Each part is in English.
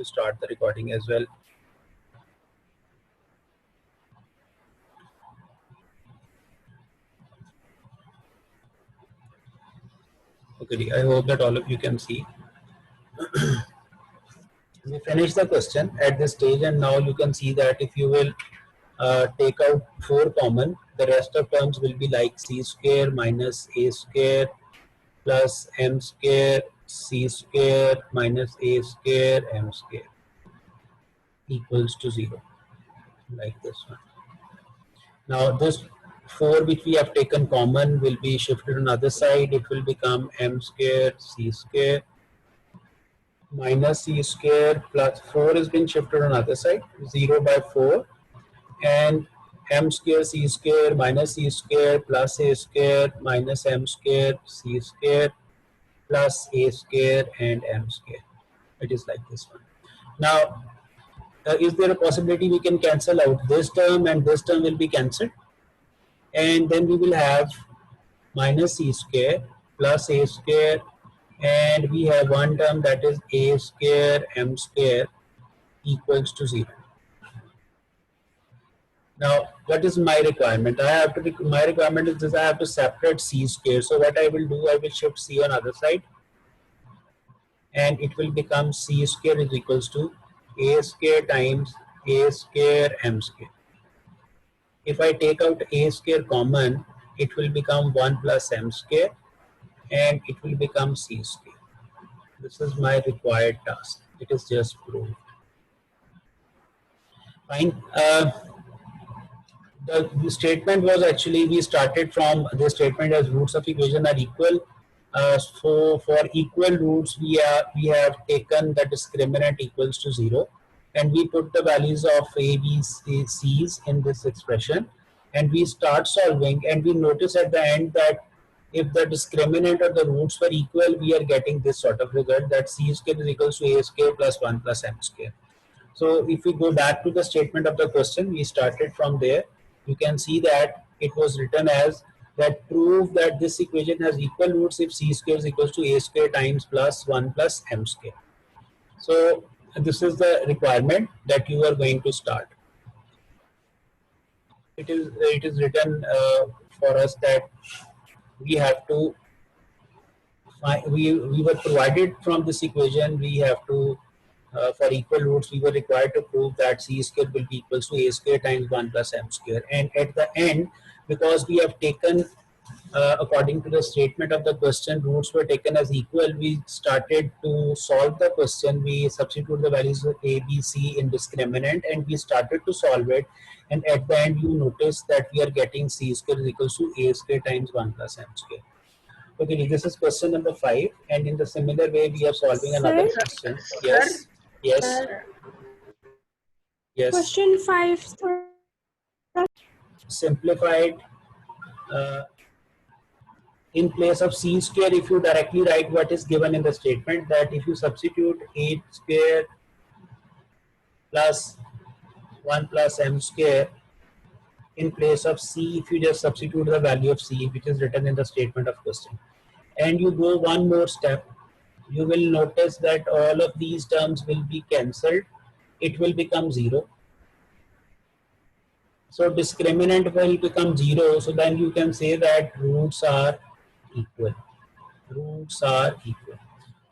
to start the recording as well. Okay, I hope that all of you can see. We finished the question at this stage, and now you can see that if you will take out 4 common, the rest of terms will be like c square minus a square plus m square c square minus a square m square equals to 0, like this one. Now this 4 which we have taken common will be shifted on the other side. It will become m square c square minus c square plus 4 has been shifted on the other side, 0 by 4, and m square c square minus c square plus a square minus m square c square plus a square and m square. It is like this one. Now, is there a possibility we can cancel out this term and this term will be cancelled? And then we will have minus c square plus a square, and we have one term that is a square m square equals to 0. Now, what is my requirement? My requirement is this: I have to separate c square. So what I will do, I will shift c on other side, and it will become c square is equals to a square times a square m square. If I take out a square common, it will become 1 plus m square, and it will become c square. This is my required task. It is just proved. Fine. The statement was actually, we started from the statement as roots of equation are equal. So for equal roots, we have taken the discriminant equals to 0, and we put the values of a, b, c, c's in this expression, and we start solving, and we notice at the end that if the discriminant or the roots were equal, we are getting this sort of result, that c square is equals to a square plus 1 plus m square. So if we go back to the statement of the question, we started from there. You can see that it was written as that prove that this equation has equal roots if c square is equals to a square times plus 1 plus m square. So this is the requirement that you are going to start. It is written for us that we have to we were provided from this equation, we have to for equal roots, we were required to prove that c square will be equals to a square times 1 plus m square. And at the end, because we have taken, according to the statement of the question, roots were taken as equal, we started to solve the question. We substitute the values of a, b, c in discriminant, and we started to solve it. And at the end, you notice that we are getting c square is equals to a square times 1 plus m square. Okay, this is question number 5, and in the similar way, we are solving another question. Yes. Yes. Yes. Question 5. Simplified. In place of c square, if you directly write what is given in the statement, that if you substitute 8 square plus 1 plus m square in place of c, if you just substitute the value of c which is written in the statement of question, and you go one more step, you will notice that all of these terms will be cancelled. It will become 0. So discriminant will become 0. So then you can say that roots are equal. Roots are equal.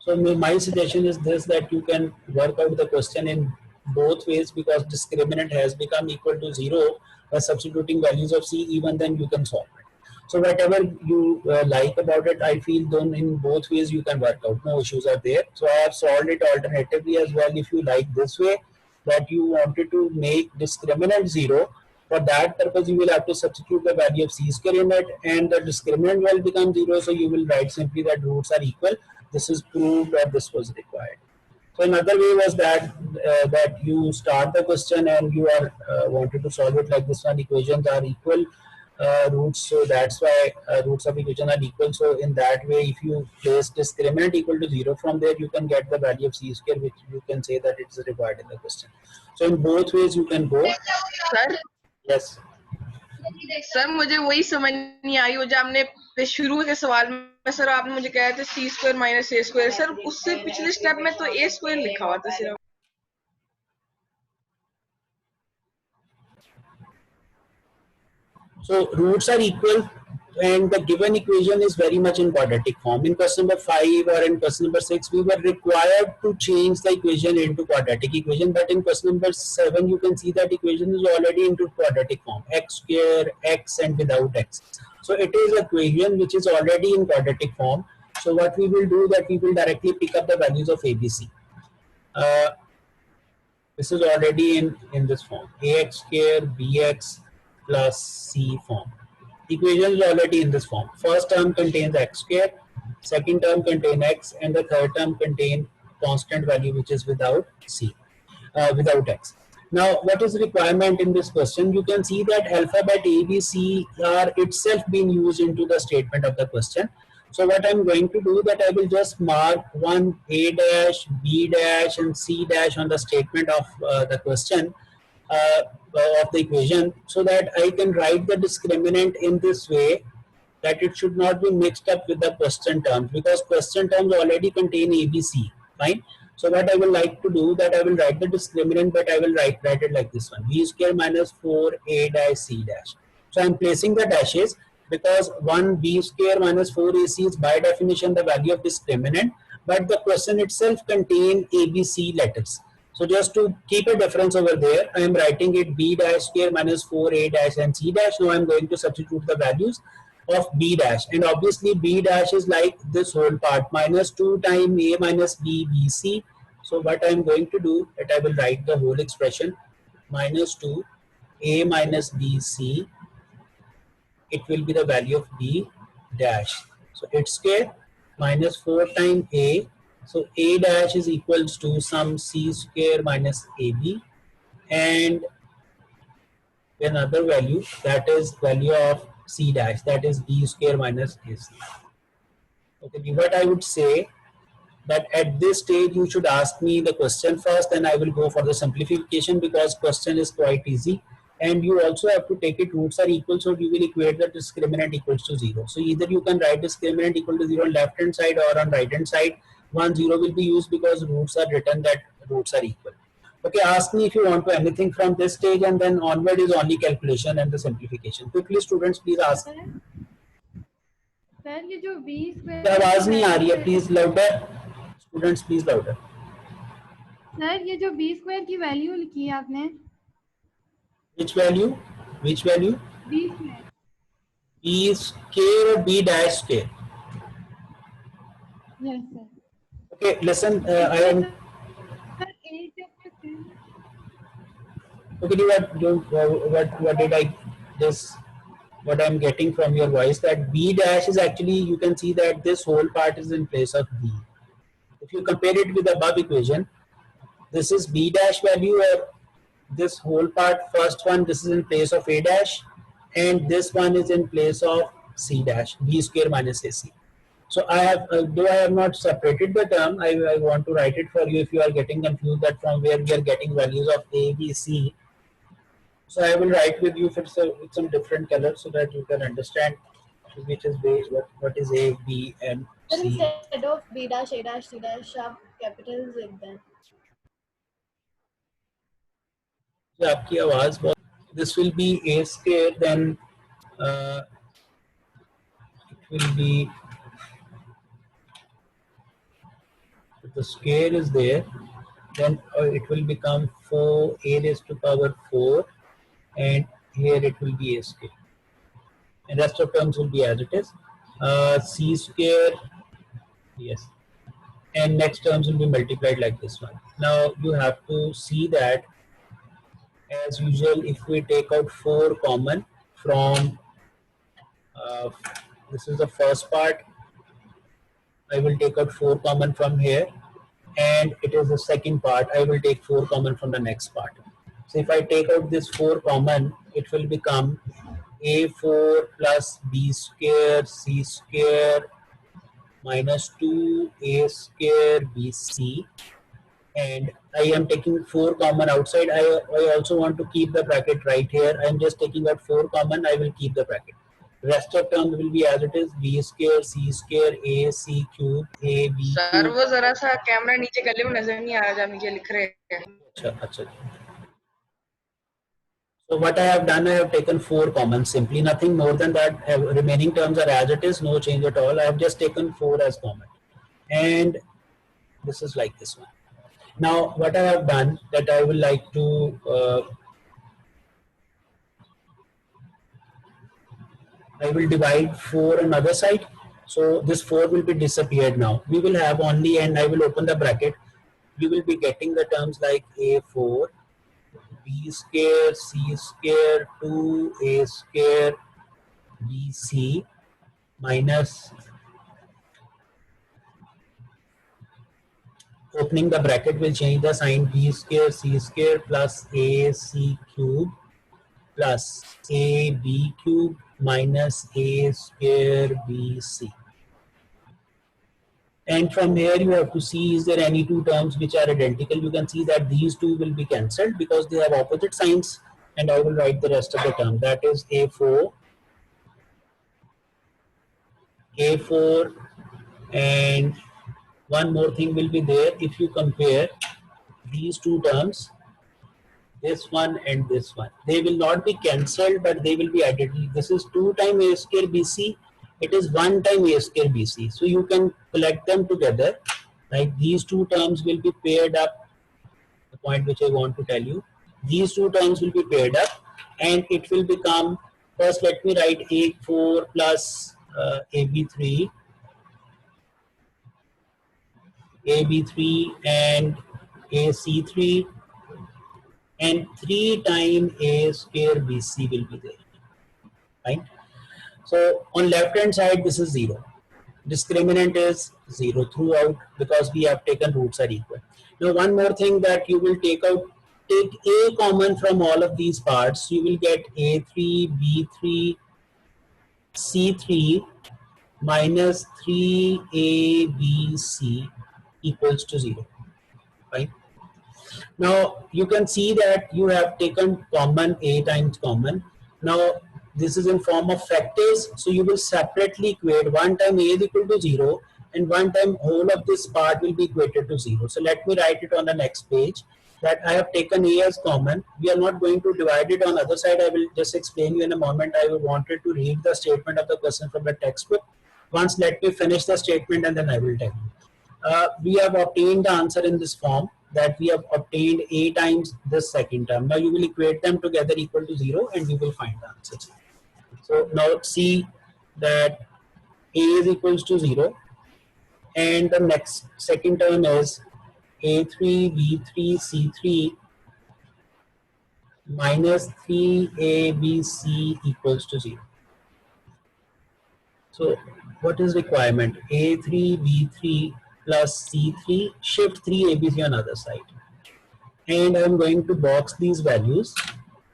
So my suggestion is this, that you can work out the question in both ways, because discriminant has become equal to 0 by substituting values of c. Even then you can solve it. So whatever you like about it, I feel then in both ways you can work out. No issues are there. So I have solved it alternatively as well. If you like this way, that you wanted to make discriminant 0, for that purpose you will have to substitute the value of c square in it, and the discriminant will become 0. So you will write simply that roots are equal. This is proved that this was required. So another way was that that you start the question and you are wanted to solve it like this one. Equations are equal roots, so that's why roots of equation are equal. So in that way, if you place discriminant equal to 0, from there you can get the value of c square, which you can say that it is required in the question. So in both ways you can go. Sir? Yes. Sir मुझे वही समझ नहीं आई, वो जो आपने शुरू के सवाल में सर आपने मुझे कहा था c square minus a square, sir उससे पिछले स्टेप में तो a स्क्वायर लिखा हुआ था सिर्फ. So roots are equal and the given equation is very much in quadratic form. In question number 5 or in question number 6, we were required to change the equation into quadratic equation, but in question number 7, you can see that equation is already into quadratic form, x square, x and without x. So it is a equation which is already in quadratic form. So what we will do that we will directly pick up the values of ABC. This is already in this form, ax square bx plus c form. Equation is already in this form. First term contains x square, second term contains x, and the third term contains constant value which is without c, without x. Now, what is the requirement in this question? You can see that alphabet A, B, C are itself being used into the statement of the question. So what I'm going to do that I will just mark one A dash, B dash and C dash on the statement of the question of the equation, so that I can write the discriminant in this way that it should not be mixed up with the question terms, because question terms already contain ABC. Fine. So what I will like to do that I will write the discriminant, but I will write it like this one, b square minus 4a dash c dash. So I am placing the dashes because 1b square minus 4ac is by definition the value of discriminant, but the question itself contains ABC letters. So just to keep a difference over there, I am writing it b dash square minus 4a dash and c dash. Now I am going to substitute the values of b dash, and obviously b dash is like this whole part, minus 2 times a minus b bc. So what I am going to do that I will write the whole expression, minus 2 a minus bc, it will be the value of b dash. So it's square minus 4 times a, so a dash is equals to some c square minus ab, and another value that is value of c dash, that is b square minus ac. Okay, what I would say that at this stage you should ask me the question first, then I will go for the simplification, because question is quite easy. And you also have to take it roots are equal, so you will equate the discriminant equals to 0. So either you can write discriminant equal to 0 on left hand side or on right hand side. 1 0 will be used because roots are written that roots are equal. Okay, ask me if you want to anything from this stage, and then onward is only calculation and the simplification. Quickly students please ask. Sir ये जो b square आवाज नहीं आ रही है, please louder students, please louder. Sir ये जो b square की value लिखी है आपने, which value b square b square or b dash square? Yes sir. Okay, listen, I am sir a जब okay, what did I just, what I am getting from your voice, that b dash is actually, you can see that this whole part is in place of b. If you compare it with the above equation, this is b dash value, or this whole part, first one, this is in place of a dash, and this one is in place of c dash, b square minus ac. So I have, though I have not separated the term, I want to write it for you if you are getting confused that from where we are getting values of a, b, c. So I will write with you with some different colors so that you can understand which is what is a, b, and c. Instead of b dash, a dash, c dash, have capitals like that. आपकी आवाज बहुत, this will be a square, then it will be, if the square is there, then it will become 4a raised to power 4, and here it will be a square, and rest of terms will be as it is. C square, yes, and next terms will be multiplied like this one. Now you have to see that, as usual, if we take out 4 common from this is the first part, I will take out 4 common from here, and it is the second part, I will take 4 common from the next part. So if I take out this 4 common, it will become a4 plus b square c square minus 2a square bc, and I am taking 4 common outside. I also want to keep the bracket right here. I am just taking out 4 common, I will keep the bracket. Rest of term will be as it is, b square c square a c cube a b sir वो जरा सा camera नीचे कर ले, वो नजर नहीं आ रहा जब नीचे लिख रहे हैं. अच्छा अच्छा. So what I have done, I have taken 4 common, simply nothing more than that. Remaining terms are as it is, no change at all. I have just taken 4 as common, and this is like this one. Now what I have done, that I will like to I will divide 4 on other side. So this 4 will be disappeared now. We will have only, and I will open the bracket. We will be getting the terms like A4, B square, C square, 2A square, BC minus, opening the bracket will change the sign, B square, C square plus AC cube plus AB cube minus A square BC. And from here you have to see, is there any 2 terms which are identical? You can see that these 2 will be cancelled because they have opposite signs, and I will write the rest of the term. That is A4, and one more thing will be there. If you compare these 2 terms, this one and this one, they will not be cancelled, but they will be added. This is 2 times A square BC. It is 1 time A square BC. So you can collect them together. Like these 2 terms will be paired up. The point which I want to tell you, these 2 terms will be paired up, and it will become, first let me write A4 plus AB3 and AC3, and 3 times A square BC will be there, right? So on left hand side this is 0. Discriminant is 0 throughout because we have taken roots are equal. Now one more thing that you will take out, take A common from all of these parts. You will get A3, B3, C3 minus 3ABC equals to 0, right? Now you can see that you have taken common, A times common. Now this is in form of factors, so you will separately equate 1 time A is equal to 0 and 1 time whole of this part will be equated to 0. So let me write it on the next page, that I have taken A as common. We are not going to divide it on other side. I will just explain you in a moment. I wanted to read the statement of the question from the textbook. Once let me finish the statement and then I will tell you. We have obtained the answer in this form, that we have obtained A times this second term. Now you will equate them together equal to 0 and you will find the answer. So now see that A is equals to 0, and the next second term is A3, B3, C3 minus 3ABC equals to 0. So what is requirement? A3, B3 plus C3, shift 3ABC on other side. And I am going to box these values.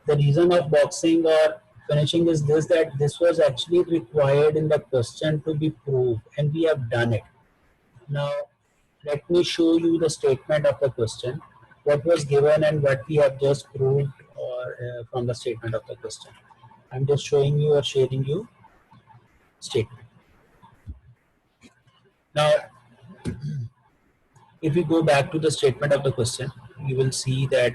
The reason of boxing or finishing is this, that this was actually required in the question to be proved, and we have done it. Now let me show you the statement of the question, what was given and what we have just proved from the statement of the question. I'm just showing you or sharing you statement. Now if we go back to the statement of the question, you will see that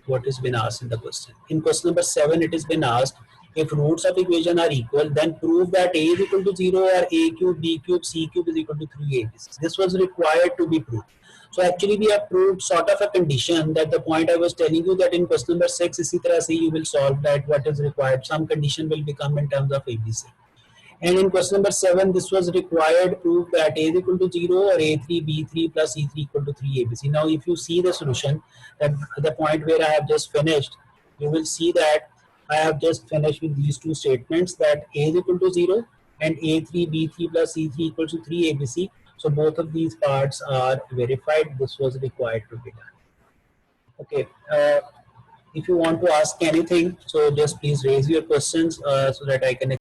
what has been asked in the question. In question number 7, it has been asked, if roots of equation are equal, then prove that A is equal to 0 or A cube, B cube, C cube is equal to 3ABC. This was required to be proved. So actually we have proved sort of a condition, that the point I was telling you, that in question number 6, इसी तरह से you will solve that what is required. Some condition will become in terms of ABC. And in question number 7, this was required, prove that A is equal to 0 or A3, B3 plus C3 equal to 3ABC. Now if you see the solution, that the point where I have just finished, you will see that I have just finished with these 2 statements, that A is equal to 0 and A3, B3 plus C3 equals to 3ABC. So both of these parts are verified. This was required to be done. Okay. If you want to ask anything, so just please raise your questions so that I can